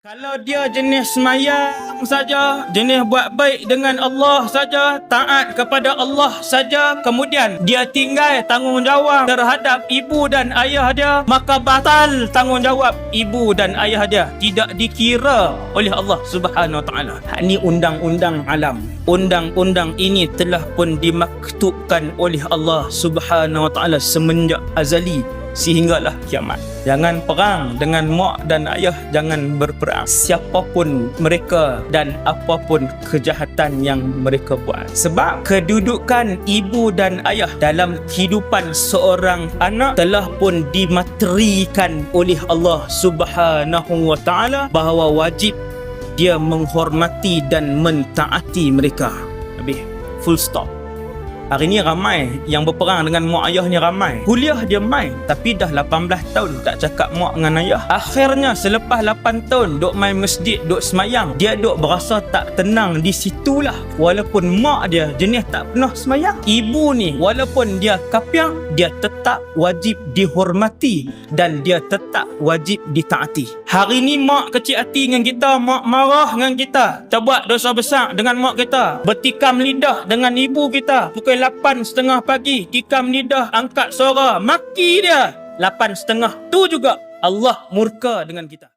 Kalau dia jenis semayang saja, jenis buat baik dengan Allah saja, taat kepada Allah saja, kemudian dia tinggal tanggungjawab terhadap ibu dan ayah dia, maka batal tanggungjawab ibu dan ayah dia, tidak dikira oleh Allah Subhanahu Wa Taala. Ini undang-undang alam. Undang-undang ini telah pun dimaktubkan oleh Allah Subhanahu Wa Taala semenjak azali sehinggalah kiamat. Jangan perang dengan mak dan ayah, jangan berperang siapapun mereka dan apapun kejahatan yang mereka buat. Sebab kedudukan ibu dan ayah dalam kehidupan seorang anak telah pun dimaterikan oleh Allah Subhanahu Wa Taala bahawa wajib dia menghormati dan mentaati mereka. Habis, full stop. Hari ni ramai yang berperang dengan mak ayah ni ramai. Kuliah dia main, tapi dah 18 tahun tak cakap mak dengan ayah. Akhirnya selepas 8 tahun duk main masjid, duk semayang, dia duk berasa tak tenang di situlah. Walaupun mak dia jenis tak pernah semayang. Ibu ni walaupun dia kafir, dia tetap wajib dihormati dan dia tetap wajib ditaati. Hari ni mak kecil hati dengan kita, mak marah dengan kita, kita buat dosa besar dengan mak kita, bertikam lidah dengan ibu kita pukul 8:30 pagi, tikam lidah, angkat suara, maki dia 8:30. Tu juga Allah murka dengan kita.